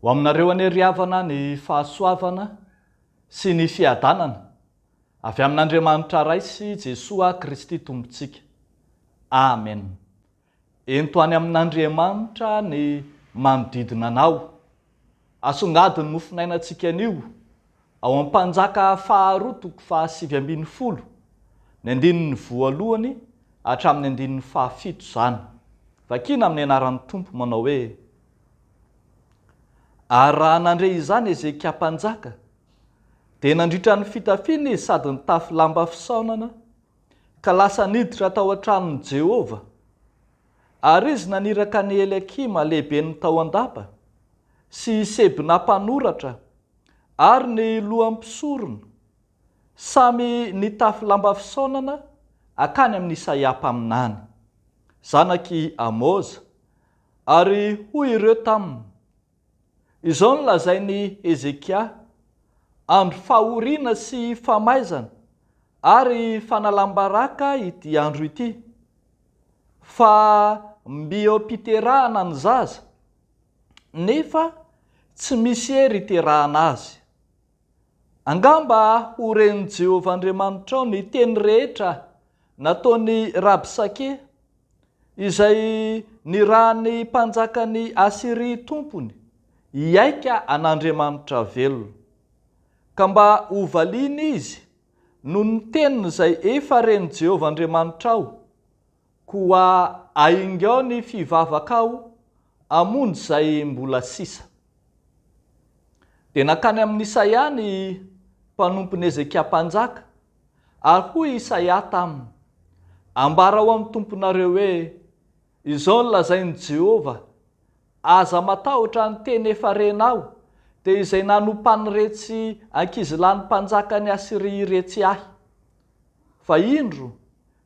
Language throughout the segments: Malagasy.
Ho aminareo aneriavana ny fahasoavana sy ny fiadanana avy amin'Andriamanitra ray sy Jesoa Kristy tompontsika. Amen. Ento any amin'Andriamanitra ny manodidina anao. Asongadiny mofinainantsika anio ao am-Mpanjaka 2:7 ny andininy voalohany hatramin'ny andininy 7 zany. Vakina amin'ny anaran'ny Tompo manao hoe: ary raha nandre izany Ezekia mpanjaka, dia nandritra ny fitafiana izy sady nitafy lamba fisaonana, ka lasa niditra tao an-tranon'i Jehova. Ary izy naniraka ny Eliakima lehibe ny tao an-dapa, sy Sebna mpanoratra, ary ny loham-pisorona, samy nitafy lamba fisaonana akany amin'ny Isaia mpaminany, zanaky Amoza, ary hoy ireo taminy: izao no lazainy Ezekia, andro fahoriana sy famaizana ary fanalam-baraka ity andro ity, fa mbiom-piterahana ny zaza, nefa tsy misy hery iterahana azy. Angamba ho ren'i Jehovah Andriamanitra ao ny teny rehetra nataony Rabsake, izay nirahany mpanjakany Asiria tompony, hiaika an'Andriamanitra velona. Ka mba ho valiana izy no ny teniny izay efa ren'i Jehovah Andriamanitra ao, koa aingao ao ny fivavaka ao amonjy izay mbola sisa. Dia nakany amin'ny Isaia ny mpanompony Ezekia mpanjaka, ary hoy Isaia taminy: ambara ao amin'ny tomponareo hoe, izao no lazain'i Jehova, aza matahotra ny teny efa renao, dia izay nanompan'ny retsy ankizilahy mpanjakany Asiria retsy ahy. Fa indro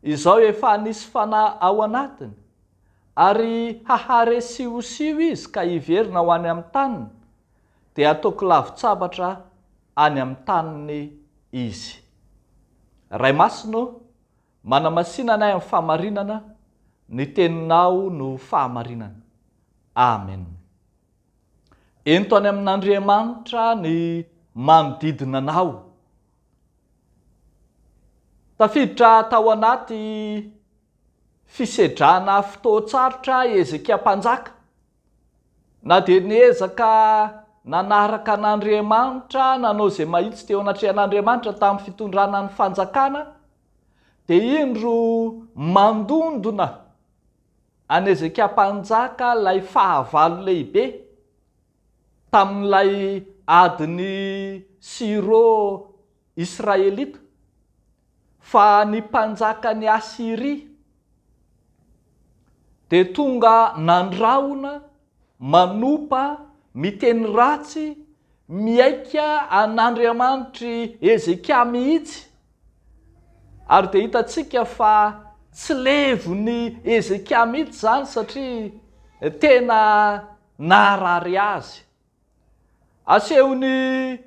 izao efa nisy fanahy ao anatiny, ary hahare siosio izy ka hiverina ho any amin'ny taniny, dia ataoko lavitsabatra any amin'ny taniny izy. Ray masino, manamasinana amin'ny fahamarinana, ny teninao no fahamarinana. Amen. Ento any amin'Andriamanitra ny manodidina anao. Tafiditra tao anaty fisedrana fotoan-tsarotra Ezekia mpanjaka, na dia niezaka nanaraka an'Andriamanitra, nanao izay mahitsy teo anatrehan'Andriamanitra tamin'ny fitondrana ny fanjakana, dia indro mandondona an Ezekia mpanjaka lay fahavalo lehibe tamin'ilay adiny Siro Israelita, fa ny mpanjakany Asiria, dia tonga nandraona, manopa, miteny ratsy, miaika an'Andriamanitry Ezekia mihitsy. Ary dia hitantsika fa tsy levony Ezekia mihitsy zany, satria tena naharary azy. Asehony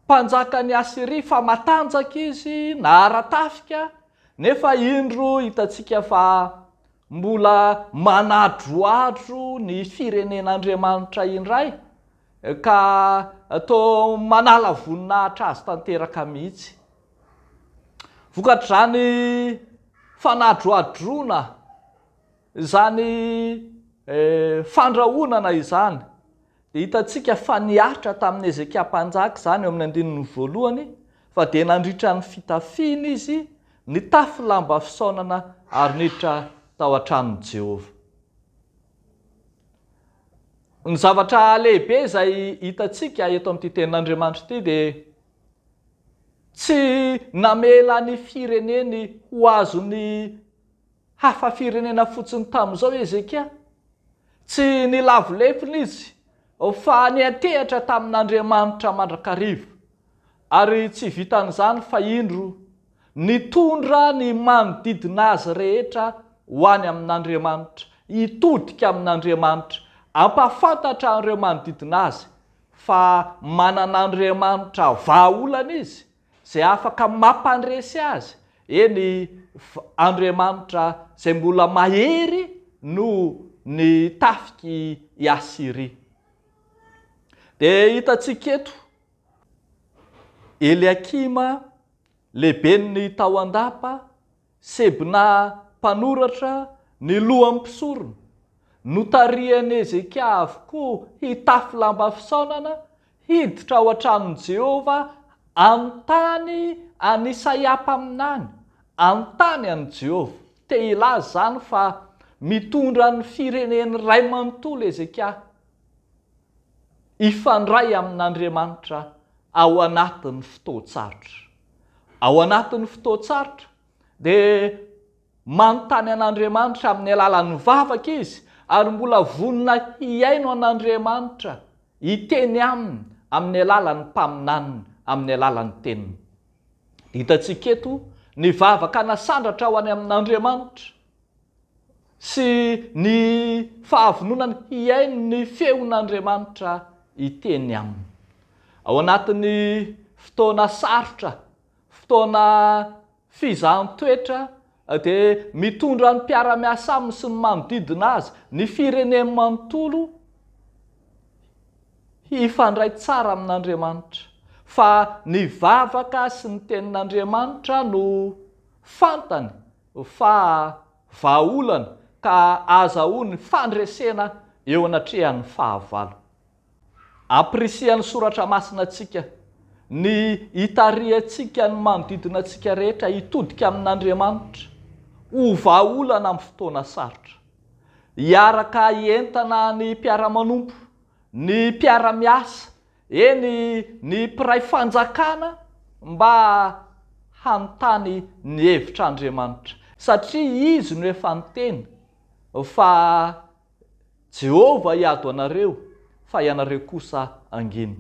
mpanjakany Asiria fa matanjaka izy, naharatafika, nefa indro hitantsika fa mbola manadroadro ny firenen'Andriamanitra indray, ka atao manala voninahitra azy tanteraka mihitsy. Vokatr'izany fanadroadrona, izany fandrahonana izany, dia hitantsika fa niatra tamin'ny Ezekia mpanjaka zany eo amin'ny andininy voalohany, fa dia nandritra ny fitafiana izy, nitafy lamba fisaonana, ary niditra tao an-tranon'i Jehova. Ny zavatra lehibe izay hitantsika eto amin'ity tenin'Andriamanitra ity, dia tsy namela ny fireneny ho azony hafa firenena fotsiny tamin'izao Ezekia, tsy nilavolefiny izy, fa niantehatra tamin'Andriamanitra mandrakariva, ary tsy vitan'izany fa indro nitondra ny manodidina azy rehetra ho any amin'Andriamanitra, hitodika amin'Andriamanitra, ampafantatra an'ireo manodidina azy fa manan'Andriamanitra vahaolana izy, izay afaka mampandresy azy. Eny, Andriamanitra izay mbola mahery no ny tafiky i Asiria. Dia hitantsika eto Eliakima, lehibe ny tao andapa, Sebna mpanoratra, ny loham-pisorona, notarian'i Ezekia avokoa hitafy lamba fisaonana, hiditra ao an-tranon'i Jehova, anontany an Isaia mpaminany, anontany an Jehova. Te ilaza zany fa mitondra ny fireneny ray manontolo Ezekia, ifandray amin'Andriamanitra ao anatin'ny fotoan-tsarotra. Ao anatin'ny fotoan-tsarotra dia manontany an'Andriamanitra amin'ny alalan'ny vavaka izy, ary mbola vonona hiaino an'Andriamanitra, hiteny aminy amin'ny alalan'ny mpaminaniny, amin'ny alalan'ny teniny. Hitantsika eto ny vavaka nasandratra ho any amin'Andriamanitra sy ny fahavononany hiaino ny feon'Andriamanitra hiteny aminy. Ao anatin'ny fotoana sarotra, fotoana fizahan-toetra, dia mitondra ny mpiara-miasa aminy sy ny manodidina azy, ny fireneny manontolo, hifandray tsara amin'Andriamanitra. Fa ny vavaka sy ny tenin'Andriamanitra no fantany fa vahaolana ka azahoany fandresena eo anatrehan'ny fahavalo. Ampirisihan'ny soratra masina antsika ny hitariantsika ny manodidina antsika rehetra hitodika amin'Andriamanitra ho vahaolana amin'ny fotoana sarotra. Hiaraka hientana ny mpiara-manompo, ny mpiara-miasa, ny mpiray fanjakana mba hanontany ny hevitr'Andriamanitra. Satria izy no efa niteny fa Jehova hiado anareo, fa ianareo kosa angino.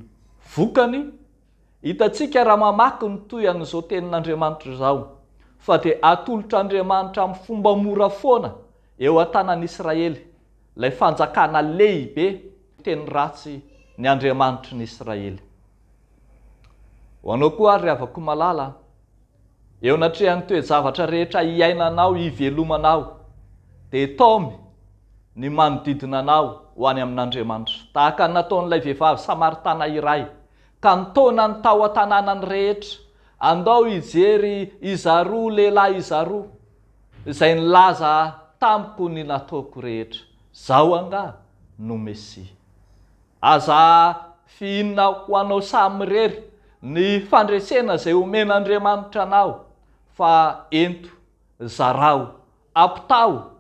Vokany, hitantsika raha mamaky ny toy an'izao tenin'Andriamanitra izao, fa dia atolotr'Andriamanitra amin'ny fomba mora foana eo an-tanan'Israely, ilay fanjakana lehibe, teny ratsy ny Andriamanitra ny Israely. Ho anao koa ary havako malala, eo anatrehan'ny toe-javatra rehetra hiainanao, hivelomanao, dia taomy ny manodidina anao ho any amin'Andriamanitra. Tahaka nataon'ilay vehivavy Samaritana iray, ka nitaona ny tao an-tanànany rehetra, andao hijery izaroa lehilahy izaroa, izay nilaza tamiko ny nataoko rehetra. Zaho anga no Mesia. Aza fihinana ho anao samy rery ny fandresena izay omen'Andriamanitra anao, fa ento, zarao, ampitao,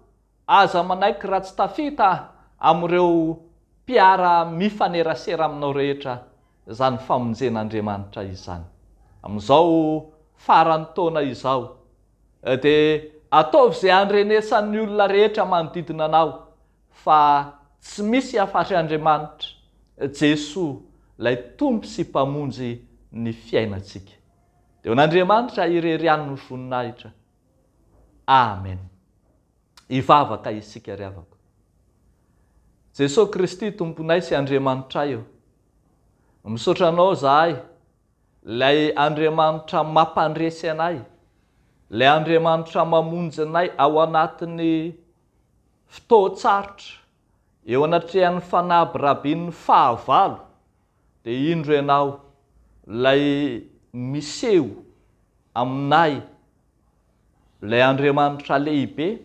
aza manaiky raha tsy tafita amin'ireo mpiara mifanerasera aminao rehetra, izany famonjen'Andriamanitra izany. Amin'izao farany taona izao, dia ataovy izay andrenesan'ny olona rehetra manodidina anao, fa tsy misy afa-tsy Andriamanitra, Jesoa, ilay tompo sy mpamonjy ny fiainantsika. Dia n'Andriamanitra irerian'ny voninahitra. Amen. Hivavaka isika ry havako. Jesosy Kristy tomponay sy Andriamanitra io, misaotra anao zahay, ilay Andriamanitra mampandresy anay, ilay Andriamanitra mamonjy anay ao anatin'ny fotoan-tsarotra, eo anatrehan'ny fanabirabian'ny fahavalo, dia indro ianao ilay miseho aminay, ilay Andriamanitra lehibe,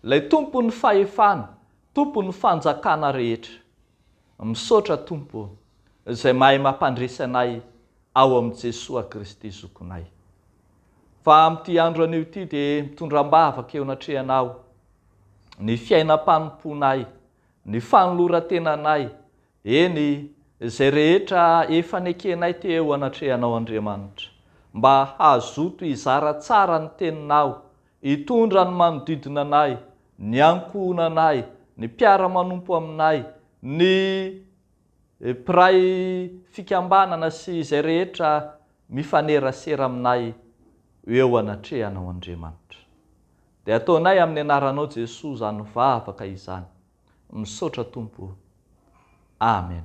ilay tompon'ny fahefana, tompon'ny fanjakana rehetra. Misaotra Tompo, izay mahay mampandresy anay ao amin'i Jesosy Kristy zokonay. Fa amin'ity andro anio ity dia mitondram-bavaka eo anatrehanao ny fiainam-panomponay, ny fanoloran-tenanay, eny izay rehetra efa nekenay teo anatrehanao Andriamanitra, mba hazoto hizara tsara ny teninao, hitondra ny manodidina anay, ny ankohonanay, ny mpiara-manompo aminay, ny mpiray fikambanana sy izay rehetra mifanerasera aminay eo anatrehanao Andriamanitra. Dia ataonay amin'ny anaranao Jesosy izany vavaka izany. Misaotra Tompo. Amen.